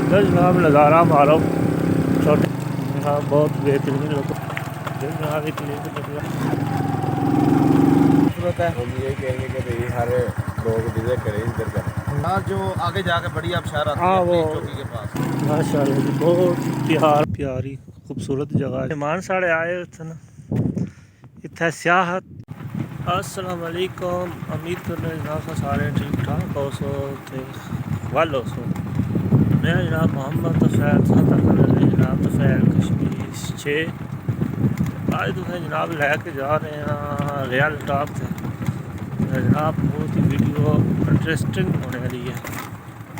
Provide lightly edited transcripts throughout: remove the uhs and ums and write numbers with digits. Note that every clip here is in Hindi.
जनाब नज़ारा मारो छोटे जनाब बहुत बेहतरीन लोग जनाब इतनी खूबसूरत है। हम यही कहेंगे कि भाई हर लोग विजिट करें इधर का। हाँ, जो आगे जाके बड़ी आबशार आती है वो चौकी के पास। माशाल्लाह जी बहुत प्यारी खूबसूरत जगह है। मेहमान साढ़े आए थे ना इतने सियाहत। अस्सलाम वालेकुम, उम्मीद कर रहे जनाब सारे ठीक ठाक हो सो थे वालो सो मैं जनाब मोहम्मद तफैल जनाब तफैल कश्मीर 6 आज तुसें जनाब लैके जा रहे हैं रियल टॉप से जनाब बहुत ही वीडियो इंटरेस्टिंग होने वाली है।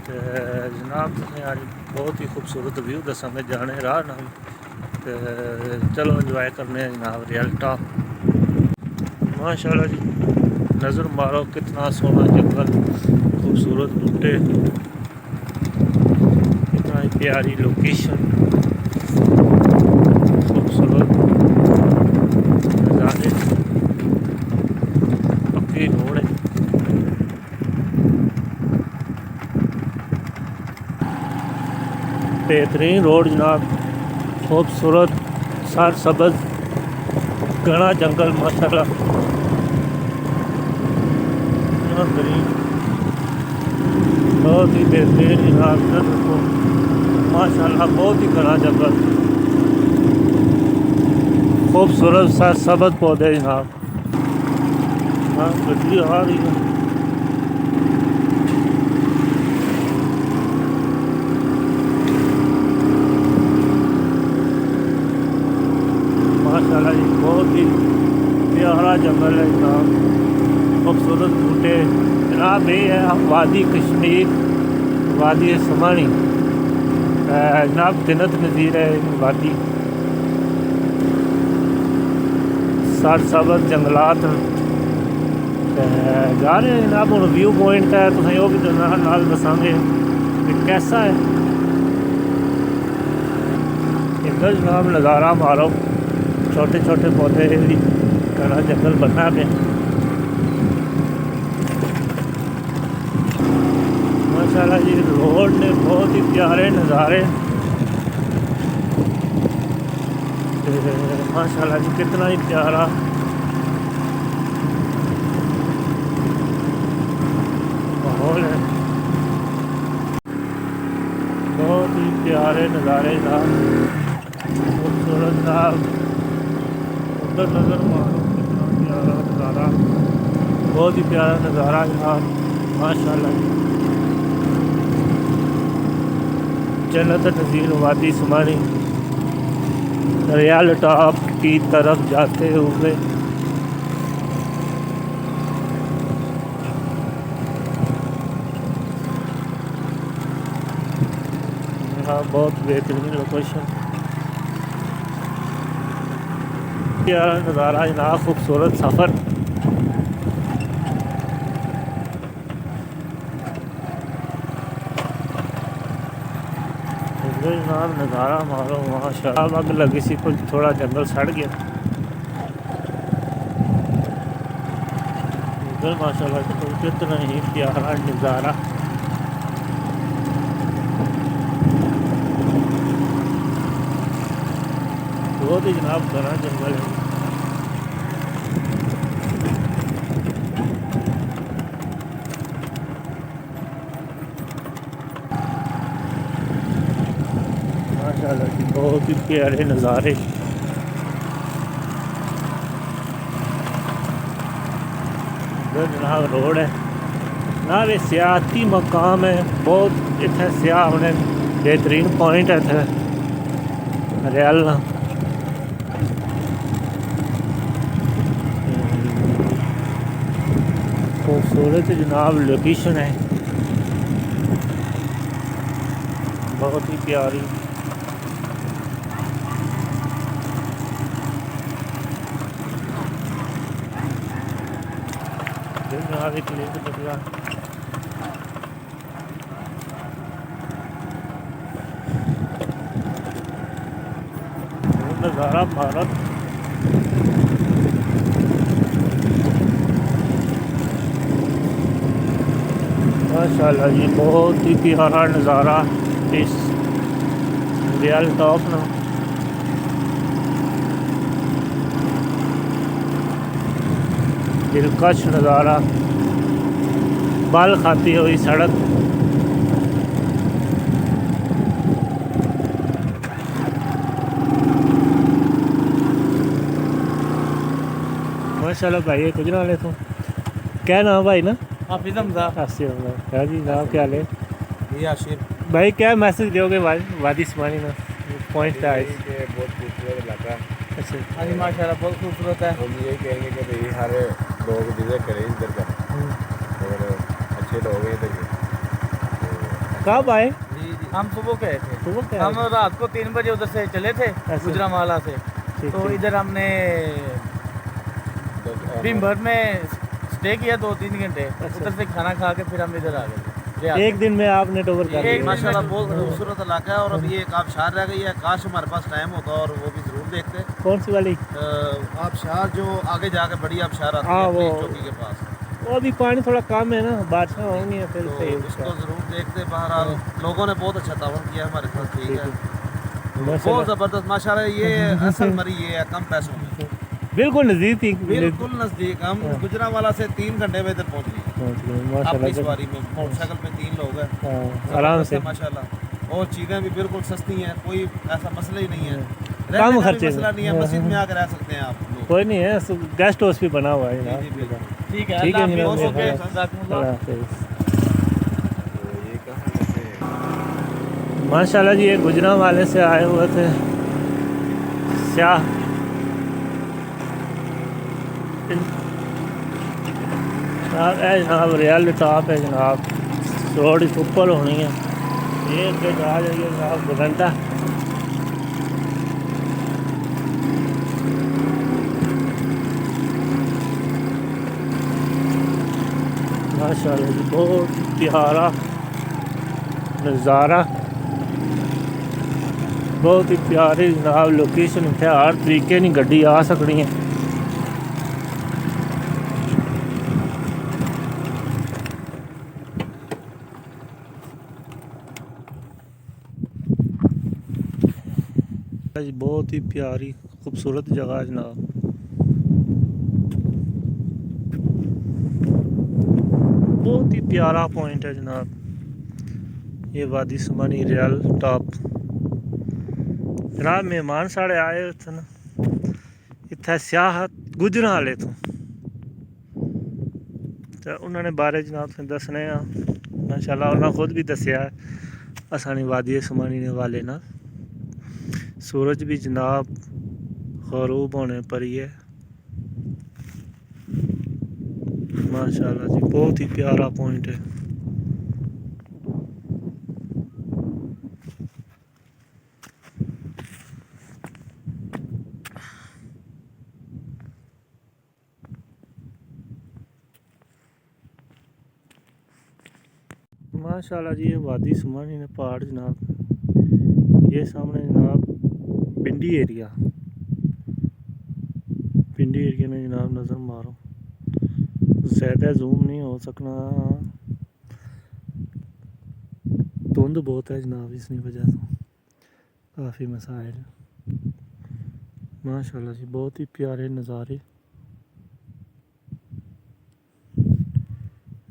तो जनाब तुसें अज बहुत ही खूबसूरत व्यू दसांगे जाने राह ना तो चलो इंजॉय करने जनाब रियल टॉप। माशाल्लाह जी नज़र मारो कितना सोना जंगल खूबसूरत बूटे कितना ही प्यारी लोकेशन खूबसूरत नज़ारे पक्की रोड है। बेहतरीन रोड जनाब खूबसूरत सर सबज घना जंगल माशाल्लाह बहुत ही बेहतरीन जनाब माशाल्लाह बहुत ही घना जंगल खूबसूरत सर सबज पौधे जनाब। हाँ गड्डी आ रही है माशाल्लाह जी बहुत ही प्यारा जंगल है जनाब खूबसूरत बूटे जनाब। ये है वादी कश्मीर वादी समानी जनाब जन्नत नज़ीर है वादी सर सबज जंगलात जा रहे हैं जनाब। हूँ व्यू पॉइंट है तो वो भी नाल दसांगे कि कैसा है इधर जनाब नज़ारा मारो छोटे छोटे पौधे घना जंगल बना पे माशाल्लाह जी। रोड ने बहुत ही प्यारे नज़ारे माशाल्लाह जी कितना ही प्यारा माहौल है बहुत ही प्यारे नज़ारे खूबसूरत साहब उधर नज़र मारो कितना प्यारा नज़ारा बहुत ही प्यारा नज़ारा जनाब माशाल्लाह जी। जन्नत नज़ीर वादी समानी रियल टॉप की तरफ जाते हुए हाँ बहुत बेहतरीन लोकेशन प्यारा नज़ारा जनाब खूबसूरत सफ़र जनाब नज़ारा मारो वहाँ शराब आग लगी सी कुछ थोड़ा जंगल सड़ गया उधर माशाल्लाह तो कितना ही प्यारा नज़ारा बहुत ही जनाब घना जंगल है माशाल्लाह जी बहुत ही प्यारे नज़ारे इधर जनाब रोड है ना ये सियाती मकाम है बहुत इतने सियाह होने बेहतरीन पॉइंट है इतने रियल ना खूबसूरत जनाब लोकेशन है बहुत ही प्यारी जनाब एक लिंक बढ़िया नज़ारा भारत माशाल्लाह जी बहुत ही प्यारा नज़ारा इस रियल टॉप ना दिलकश नज़ारा, बाल खाती हुई सड़क, माशाल्लाह भाई ये कुछ ना ले तो क्या नाम भाई ना हाफिज हमजा। क्या जी नाम क्या ले ये आशिर भाई क्या मैसेज दोगे वादी स्मानी ना पॉइंट है ये बहुत खूबसूरत इलाका है। अच्छा हाँ जी माशाल्लाह बहुत खूबसूरत है। हम यही कहेंगे कि भाई हर लोग विजिट करें इधर का और अच्छे लोग हैं इधर के। कब आए जी जी हम सुबह गए थे। सुबह क्या हम रात को 3 बजे उधर से चले थे गुजरांवाला से। तो इधर हमने दिन भर में स्टे किया 2-3 घंटे। उधर से खाना खा के फिर हम इधर आ गए। एक दिन में आपने कवर कर लिया माशाल्लाह बहुत खूबसूरत इलाका है। और अभी एक आबशार रह गई है, काश हमारे पास टाइम होता और वो भी जरूर देखते। कौन सी वाली आबशार जो आगे जाके बड़ी आबशार आती हाँ, है वो पुलिस चौकी के पास, वो अभी पानी थोड़ा कम है ना, बारिश होंगी फिर तो सही उसको जरूर देखते। बहरहाल लोगों ने बहुत अच्छा तावन किया हमारे साथ, ठीक है। बहुत ज़बरदस्त माशाल्लाह। ये असल मरी ये है कम पैसों में, बिल्कुल नज़दीक थी बिल्कुल नज़दीक। हम गुजरांवाला से 3 घंटे में इधर पहुँच गए अपनी सवारी में। मोटरसाइकिल पे 3 लोग हैं आराम से माशाल्लाह। और चीज़ें भी बिल्कुल सस्ती हैं, कोई ऐसा मसला ही नहीं है। कम रहने का भी खर्चे मसला नहीं है, मस्जिद में आकर रह सकते हैं आप लोग। कोई नहीं है, गेस्ट हाउस भी बना हुआ है जी, जी, बिल्कुल। ठीक है ठीक है अल्लाह जी, हाफिज़। अल्लाह जज़ाकुमुल्लाह। तो ये कहाँ से माशाल्लाह जी ये गुजरांवाले से आए हुए थे स्याह। जनाब रियल टॉप है जनाब, रोड ऊपर होनी है। ये अगे जा जाइए जनाब घंटा माशाल्लाह जी बहुत प्यारा नज़ारा, बहुत ही प्यारी जनाब लोकेशन। इतने हर तरीके की गड्डी आ सकनी है। बहुत ही प्यारी खूबसूरत जगह है जनाब। बहुत ही प्यारा पॉइंट है जनाब ये वादी सुमानी रियल टॉप। जनाब मेहमान साढ़े आए थे ना इत्थे सियाहत गुजरां वाले तो उन्होंने बारे जनाब तुसें दसने माशाल्लाह उन्होंने खुद भी दसिया असानी वादी सुमानी वाले ना सूरज भी जनाब गरूब होने पर ही है। माशाल्लाह जी बहुत ही प्यारा पॉइंट है। माशाल्लाह जी ये वादी सुमानी ने पहाड़ जनाब, ये सामने जनाब पिंडी एरिया में जनाब नज़र मारो, ज़्यादा जूम नहीं हो सकना, धुंध बहुत है जनाब, इसकी वजह से काफ़ी मसाइल। माशाल्लाह जी बहुत ही प्यारे नज़ारे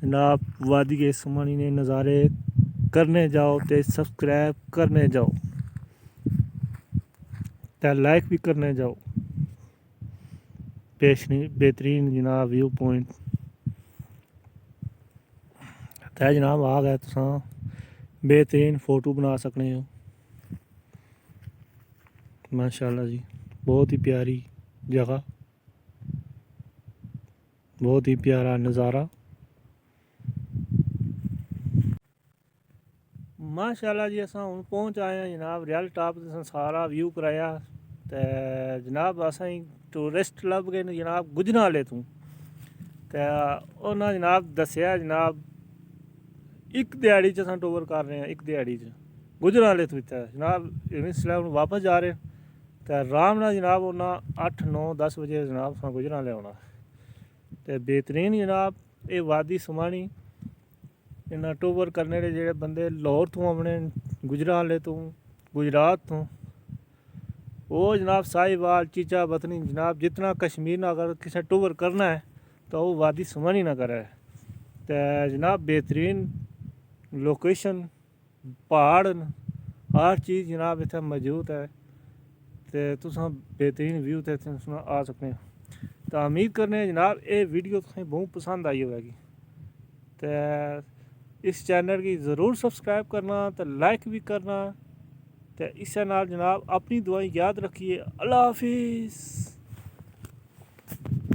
जनाब वादी के सुमानी ने नज़ारे करने जाओ तो सब्सक्राइब करने जाओ तो लाइक भी करने जाओ। बेहतरीन जनाब व्यू पॉइंट है जनाब, आ गए तुसां बेहतरीन फ़ोटो बना सकने हो। माशाल्लाह जी बहुत ही प्यारी जगह, बहुत ही प्यारा नज़ारा। माशाल्लाह जी असां हुण पहुंच आए हैं जनाब रियल टॉप। सारा व्यू कराया ते जनाब असें टूरिस्ट लभ गए जनाब गुजरांवाले तो उन्हें जनाब दसिया जनाब एक दिहाड़ी च असां टूर कर रहे हैं, एक दिहाड़ी च गुजरांवाले तो जनाब इसलै हुण वापस जा रहे तो आराम नाल जनाब उन्हें 8-9-10 बजे जनाब असां गुजरांवाले आना ते बेहतरीन जनाब ये वादी सुमानी इन्ना टूर करने दे जेह्ड़े बंदे लाहौर तो आने गुजरांवाले तो गुजरात तो वो जनाब साहिवाल चीचा बतनी जनाब जितना कश्मीर ना अगर किसी टूर करना है तो वो वादी सुमन ही ना करे। तो जनाब बेहतरीन लोकेशन पहाड़ न, हर चीज़ जनाब इतना मौजूद है। तो तुस बेहतरीन व्यू ते आ सकते हैं। तो उम्मीद करने जनाब ये वीडियो तुसें बहुत पसंद आई होगी। तो इस चैनल की ज़रूर सब्सक्राइब करना तो लाइक भी करना। तो इस नाल जनाब अपनी दुआएं याद रखिए। अल्लाह हाफिज़।